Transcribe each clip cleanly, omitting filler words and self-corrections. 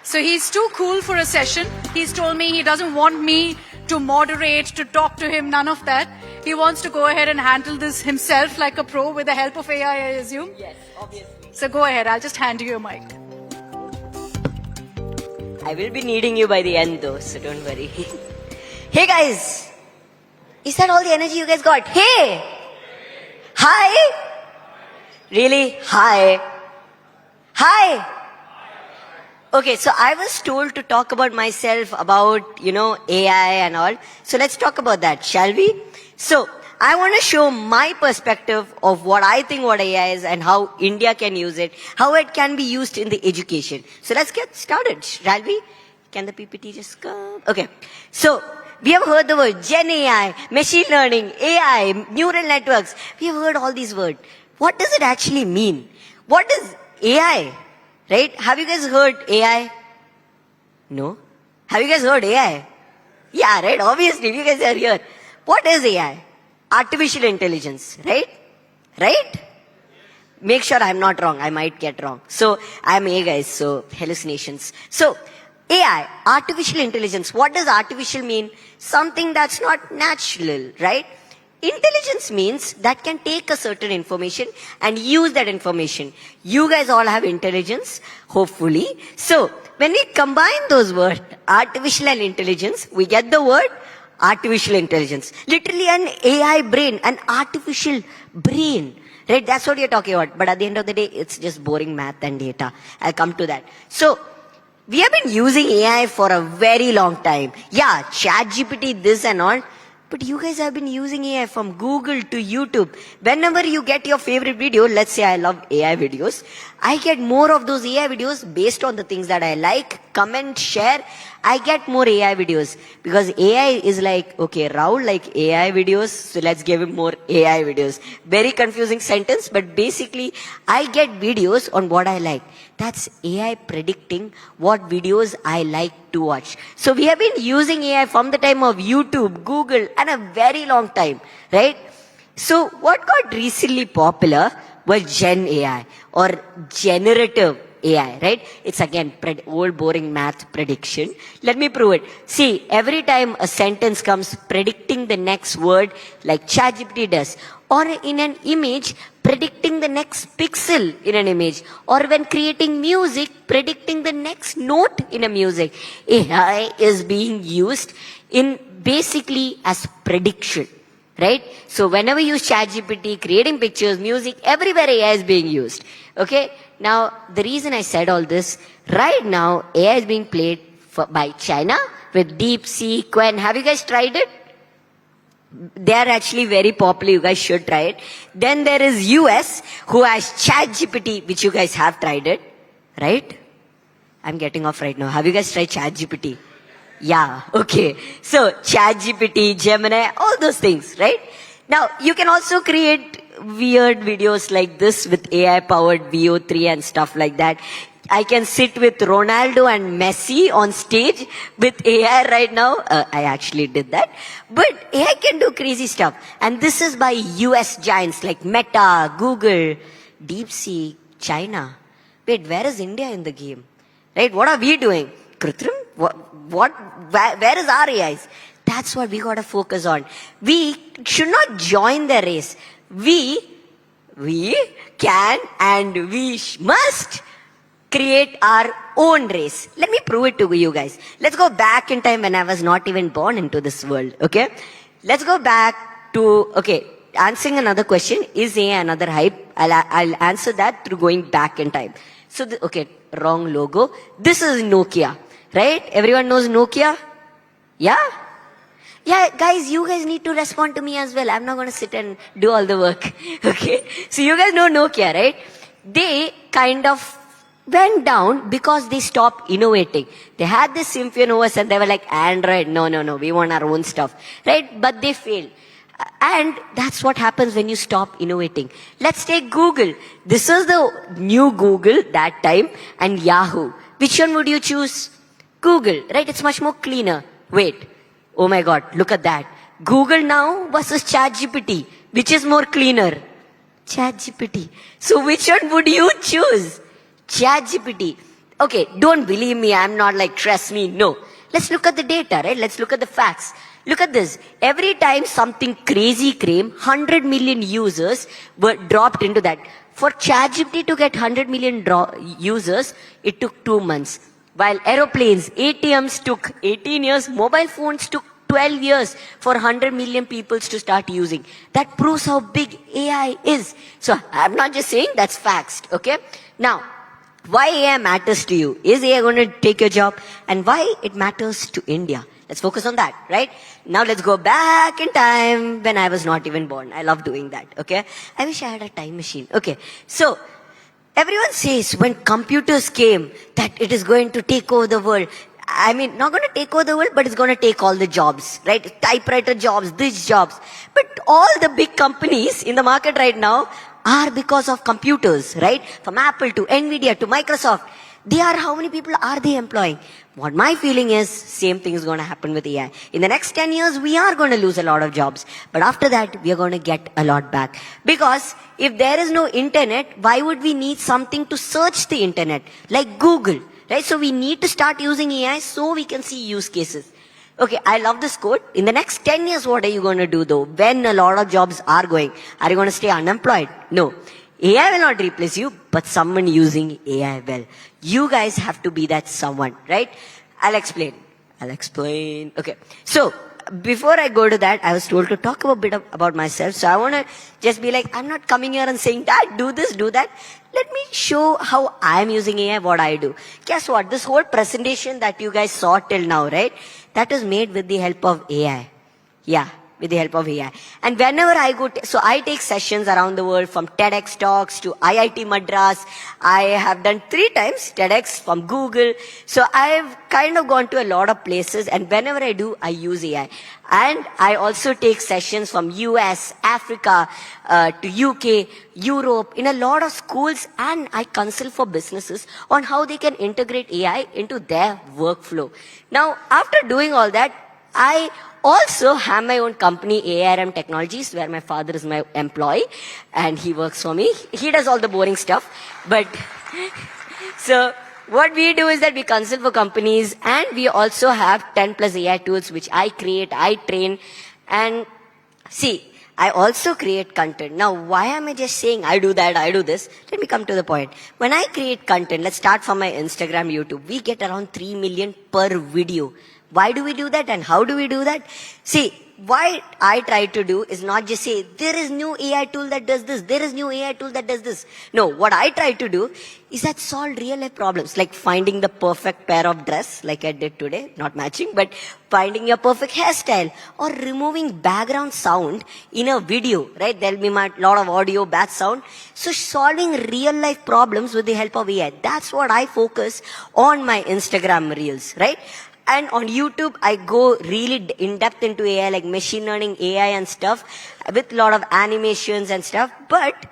So he's too cool for a session. He's told me he doesn't want me to moderate, to talk to him, none of that. He wants to go ahead and handle this himself like a pro with the help of AI, I assume. Yes, obviously. So go ahead, I'll just hand you your mic. I will be needing you by the end though, so don't worry. Hey guys! Is that all the energy you guys got? Hey! Hi! Really? Hi! Hi! Okay, so I was told to talk about myself, about, AI and all. So let's talk about that, shall we? So, I want to show my perspective of what I think what AI is and how India can use it, how it can be used in the education. So let's get started, shall we? Can the PPT just come? Okay. So, we have heard the word Gen AI, machine learning, AI, neural networks. We have heard all these words. What does it actually mean? What is AI? Right? Have you guys heard AI? No? Have you guys heard AI? Yeah, right? Obviously, you guys are here. What is AI? Artificial intelligence, right? Right? Make sure I'm not wrong. I might get wrong. So, I'm A guys, so hallucinations. So, AI, artificial intelligence. What does artificial mean? Something that's not natural, right? Intelligence means that can take a certain information and use that information. You guys all have intelligence, hopefully. So, when we combine those words, artificial and intelligence, we get the word artificial intelligence. Literally an AI brain, an artificial brain. Right? That's what you're talking about. But at the end of the day, it's just boring math and data. I'll come to that. So, we have been using AI for a very long time. Yeah, ChatGPT, this and all. But you guys have been using AI from Google to YouTube. Whenever you get your favorite video, let's say I love AI videos, I get more of those AI videos based on the things that I like, comment, share. I get more AI videos because AI is like, okay, Rahul like AI videos, so let's give him more AI videos. Very confusing sentence, but basically I get videos on what I like. That's AI predicting what videos I like to watch. So we have been using AI from the time of YouTube, Google, and a very long time, right? So what got recently popular was Gen AI or generative AI, right? It's again old boring math prediction. Let me prove it. See, every time a sentence comes predicting the next word like ChatGPT does, or in an image predicting the next pixel in an image, or when creating music predicting the next note in a music, AI is being used in basically as prediction. Right? So whenever you use ChatGPT, creating pictures, music, everywhere AI is being used. Okay? Now, the reason I said all this, right now, AI is being played by China with DeepSeek, Qwen. Have you guys tried it? They are actually very popular. You guys should try it. Then there is US, who has ChatGPT, which you guys have tried it. Right? I'm getting off right now. Have you guys tried ChatGPT? Yeah, okay. So, ChatGPT, Gemini, all those things, right? Now, you can also create weird videos like this with AI-powered VO3 and stuff like that. I can sit with Ronaldo and Messi on stage with AI right now. I actually did that. But AI can do crazy stuff. And this is by US giants like Meta, Google, DeepSeek, China. Wait, where is India in the game? Right? What are we doing? Krutrim? Where is our AIs? That's what we gotta focus on. We should not join the race. We can and we must create our own race. Let me prove it to you guys. Let's go back in time when I was not even born into this world, okay? Let's go back to, okay, answering another question, is AI another hype? I'll answer that through going back in time. So, okay, wrong logo. This is Nokia. Right? Everyone knows Nokia? Yeah? Yeah, guys, you guys need to respond to me as well. I'm not going to sit and do all the work. Okay? So you guys know Nokia, right? They kind of went down because they stopped innovating. They had this Symphony OS and they were like, Android, no, we want our own stuff. Right? But they failed. And that's what happens when you stop innovating. Let's take Google. This is the new Google that time and Yahoo. Which one would you choose? Google, right? It's much more cleaner. Wait. Oh my God, look at that. Google now versus ChatGPT. Which is more cleaner? ChatGPT. So which one would you choose? ChatGPT. Okay, don't believe me. I'm not like, trust me. No. Let's look at the data, right? Let's look at the facts. Look at this. Every time something crazy came, 100 million users were dropped into that. For ChatGPT to get 100 million users, it took 2 months. While aeroplanes, ATMs took 18 years, mobile phones took 12 years for 100 million people to start using. That proves how big AI is. So I'm not just saying, that's facts, okay? Now, why AI matters to you? Is AI going to take your job? And why it matters to India? Let's focus on that, right? Now let's go back in time when I was not even born. I love doing that, okay? I wish I had a time machine. Okay, so everyone says when computers came that it is going to take over the world. I mean, not going to take over the world, but it's going to take all the jobs, right? Typewriter jobs, these jobs. But all the big companies in the market right now are because of computers, right? From Apple to Nvidia to Microsoft. How many people are they employing? What my feeling is, same thing is going to happen with AI. In the next 10 years, we are going to lose a lot of jobs. But after that, we are going to get a lot back. Because if there is no internet, why would we need something to search the internet? Like Google, right? So we need to start using AI so we can see use cases. Okay, I love this quote. In the next 10 years, what are you going to do though? When a lot of jobs are going, are you going to stay unemployed? No. AI will not replace you, but someone using AI will. You guys have to be that someone, right? I'll explain. Okay. So, before I go to that, I was told to talk a bit about myself. So I want to just be like, I'm not coming here and saying, Dad, do this, do that. Let me show how I'm using AI, what I do. Guess what? This whole presentation that you guys saw till now, right? That was made with the help of AI. Yeah, with the help of AI. And whenever I go, so I take sessions around the world from TEDx talks to IIT Madras. I have done 3 times TEDx from Google. So I've kind of gone to a lot of places, and whenever I do, I use AI. And I also take sessions from US, Africa, to UK, Europe, in a lot of schools, and I consult for businesses on how they can integrate AI into their workflow. Now, after doing all that, I also have my own company, ARM Technologies, where my father is my employee and he works for me. He does all the boring stuff. But so what we do is that we consult for companies, and we also have 10 plus AI tools which I create, I train. And see, I also create content. Now, why am I just saying I do that, I do this? Let me come to the point. When I create content, let's start from my Instagram, YouTube. We get around 3 million per video. Why do we do that and how do we do that? See, what I try to do is not just say, there is new AI tool that does this, there is new AI tool that does this. No, what I try to do is that solve real life problems, like finding the perfect pair of dress, like I did today, not matching, but finding your perfect hairstyle, or removing background sound in a video, right? There'll be a lot of audio, bad sound. So solving real life problems with the help of AI. That's what I focus on my Instagram reels, right? And on YouTube, I go really in depth into AI, like machine learning, AI and stuff, with a lot of animations and stuff. But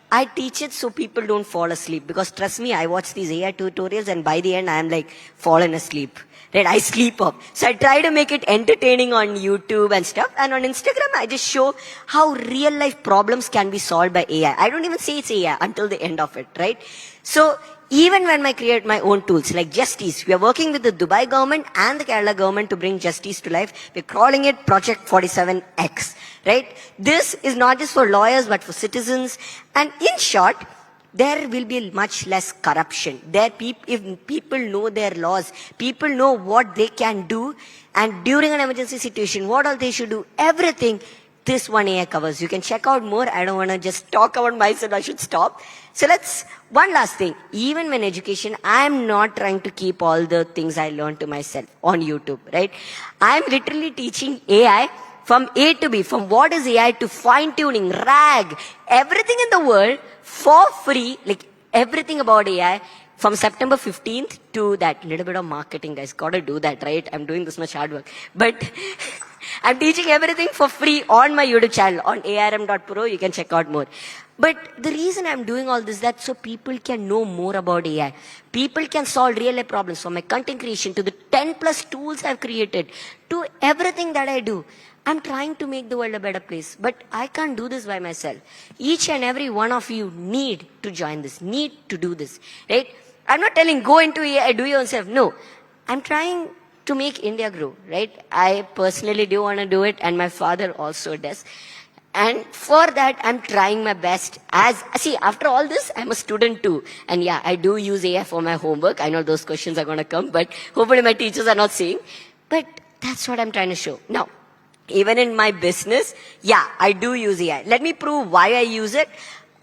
I teach it so people don't fall asleep. Because trust me, I watch these AI tutorials and by the end, I'm like fallen asleep. Right? I sleep up. So I try to make it entertaining on YouTube and stuff. And on Instagram, I just show how real life problems can be solved by AI. I don't even say it's AI until the end of it, right? So even when I create my own tools like Justice, we are working with the Dubai government and the Kerala government to bring Justice to life. We're calling it Project 47X, right? This is not just for lawyers, but for citizens. And in short, there will be much less corruption. If people know their laws, people know what they can do, and during an emergency situation, what all they should do, everything, this one AI covers. You can check out more. I don't want to just talk about myself. I should stop. So one last thing. Even when education, I'm not trying to keep all the things I learned to myself on YouTube, right? I'm literally teaching AI from A to B, from what is AI to fine tuning, RAG, everything in the world for free, like everything about AI, from September 15th to that little bit of marketing, guys. Gotta do that, right? I'm doing this much hard work. But I'm teaching everything for free on my YouTube channel, on arm.pro. You can check out more. But the reason I'm doing all this is that so people can know more about AI. People can solve real life problems, from my content creation to the 10 plus tools I've created to everything that I do. I'm trying to make the world a better place, but I can't do this by myself. Each and every one of you need to join this, need to do this, right? I'm not telling go into AI, do yourself. No. I'm trying to make India grow, right? I personally do want to do it, and my father also does. And for that, I'm trying my best. See, after all this, I'm a student too. And yeah, I do use AI for my homework. I know those questions are going to come, but hopefully my teachers are not seeing. But that's what I'm trying to show. Now, even in my business, yeah, I do use AI. Let me prove why I use it.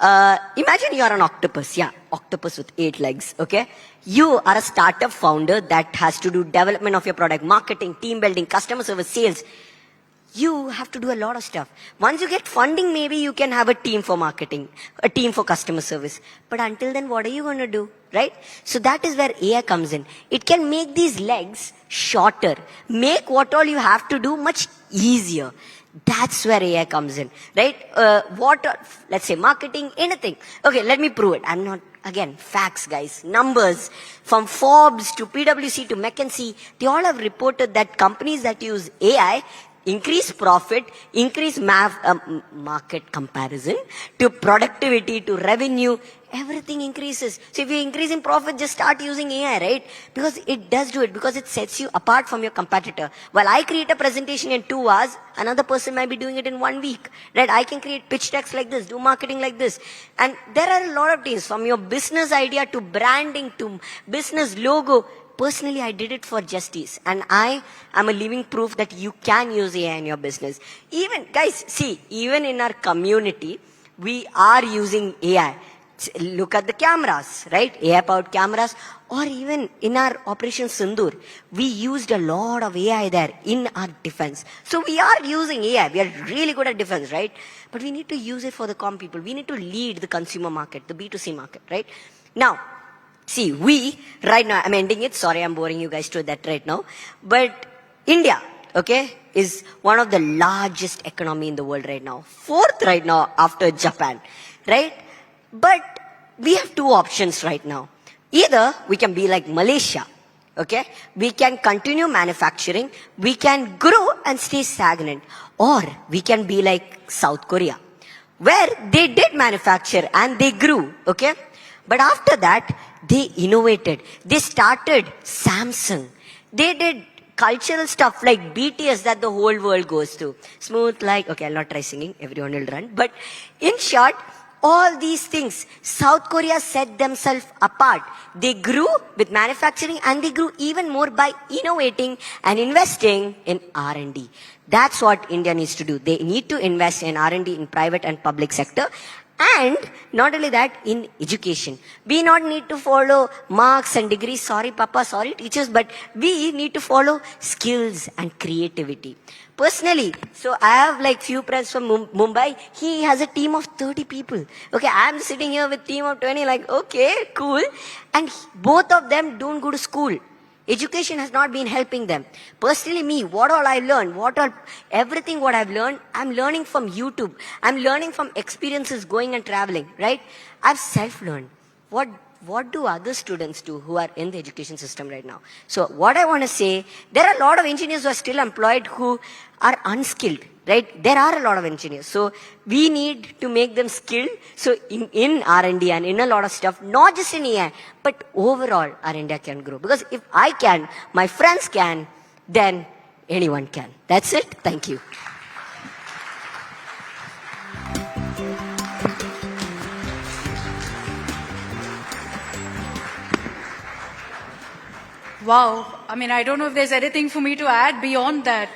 Imagine you're an octopus. Yeah, octopus with 8 legs, okay? You are a startup founder that has to do development of your product, marketing, team building, customer service, sales. You have to do a lot of stuff. Once you get funding, maybe you can have a team for marketing, a team for customer service. But until then, what are you going to do, right? So that is where AI comes in. It can make these legs shorter, make what all you have to do much easier. That's where AI comes in, right? Let's say marketing, anything. Okay, let me prove it. I'm not, again, facts, guys, numbers. From Forbes to PwC to McKinsey, they all have reported that companies that use AI increase profit, increase market comparison, to productivity, to revenue, everything increases. So if you increase in profit, just start using AI, right? Because it does do it, because it sets you apart from your competitor. While I create a presentation in 2 hours, another person might be doing it in 1 week, right? I can create pitch decks like this, do marketing like this. And there are a lot of things, from your business idea to branding to business logo. Personally, I did it for Justice, and I am a living proof that you can use AI in your business. Even, guys, see, even in our community, we are using AI. Look at the cameras, right? AI-powered cameras. Or even in our Operation Sindoor, we used a lot of AI there in our defense. So we are using AI. We are really good at defense, right? But we need to use it for the comm people. We need to lead the consumer market, the B2C market, right? Now, see, right now, I'm ending it. Sorry, I'm boring you guys to that right now. But India, okay, is one of the largest economy in the world right now. 4th right now after Japan, right? But we have 2 options right now. Either we can be like Malaysia, okay? We can continue manufacturing. We can grow and stay stagnant. Or we can be like South Korea, where they did manufacture and they grew, okay? But after that, they innovated. They started Samsung. They did cultural stuff like BTS that the whole world goes to. Smooth like, okay, I'll not try singing, everyone will run. But in short, all these things, South Korea set themselves apart. They grew with manufacturing, and they grew even more by innovating and investing in R&D. That's what India needs to do. They need to invest in R&D in private and public sector. And not only that, in education. We not need to follow marks and degrees. Sorry, Papa, sorry, teachers, but we need to follow skills and creativity. Personally, so I have like few friends from Mumbai. He has a team of 30 people. Okay, I'm sitting here with team of 20, like, okay, cool. And both of them don't go to school. Education has not been helping them. Personally, me, what all I learned, everything what I've learned, I'm learning from YouTube. I'm learning from experiences going and traveling, right? I've self-learned. What do other students do who are in the education system right now? So what I want to say, there are a lot of engineers who are still employed who are unskilled, right? There are a lot of engineers. So we need to make them skilled. So in R&D and in a lot of stuff, not just in AI, but overall our India can grow. Because if I can, my friends can, then anyone can. That's it. Thank you. Wow. I mean, I don't know if there's anything for me to add beyond that.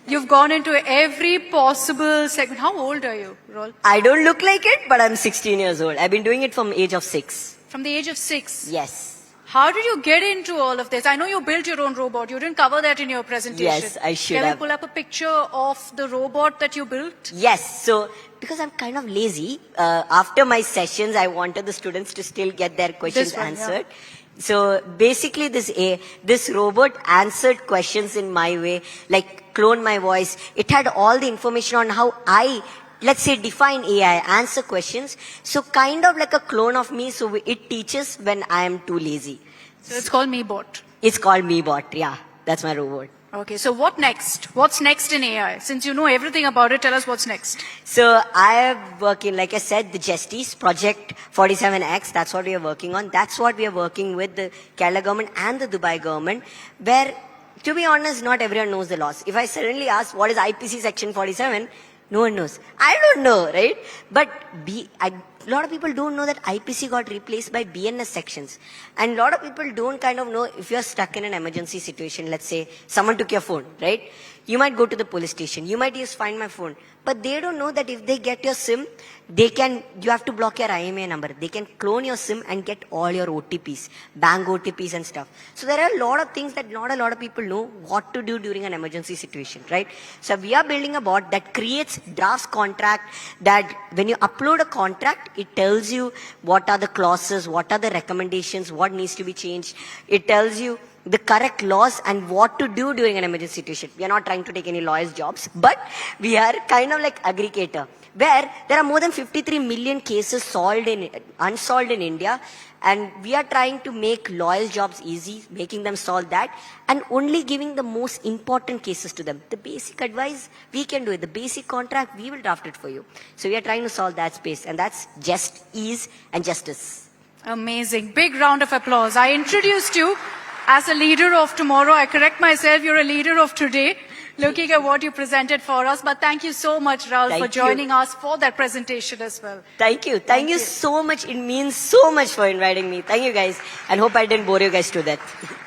You've gone into every possible segment. How old are you, Rol? I don't look like it, but I'm 16 years old. I've been doing it from age of 6. From the age of 6? Yes. How did you get into all of this? I know you built your own robot. You didn't cover that in your presentation. Yes, I should Can have. we pull up a picture of the robot that you built? Yes. So, because I'm kind of lazy, after my sessions, I wanted the students to still get their questions answered. Yeah. So basically this robot answered questions in my way, like clone my voice. It had all the information on how I, let's say, define AI, answer questions. So kind of like a clone of me, so it teaches when I am too lazy. So it's called MeBot. It's called MeBot, yeah. That's my robot. Okay, so what next? What's next in AI? Since you know everything about it, tell us what's next. So I am working, like I said, the Justice Project 47X. That's what we are working on. That's what we are working with the Kerala government and the Dubai government, where, to be honest, not everyone knows the laws. If I suddenly ask what is IPC Section 47, no one knows. I don't know, right? But a lot of people don't know that IPC got replaced by BNS sections. And a lot of people don't kind of know if you're stuck in an emergency situation, let's say someone took your phone, right? You might go to the police station. You might just find my phone. But they don't know that if they get your SIM, you have to block your IMA number. They can clone your SIM and get all your OTPs, bank OTPs and stuff. So there are a lot of things that not a lot of people know what to do during an emergency situation, right? So we are building a bot that creates drafts contract, that when you upload a contract, it tells you what are the clauses, what are the recommendations, what needs to be changed. It tells you the correct laws and what to do during an emergency situation. We are not trying to take any lawyers' jobs, but we are kind of like aggregator, where there are more than 53 million cases unsolved in India, and we are trying to make lawyers' jobs easy, making them solve that, and only giving the most important cases to them. The basic advice, we can do it. The basic contract, we will draft it for you. So we are trying to solve that space, and that's just ease and justice. Amazing. Big round of applause. I introduced you as a leader of tomorrow. I correct myself, you're a leader of today, looking at what you presented for us. But thank you so much, Rahul, for joining us for that presentation as well. Thank you. Thank you so much. It means so much for inviting me. Thank you, guys. And hope I didn't bore you guys to death.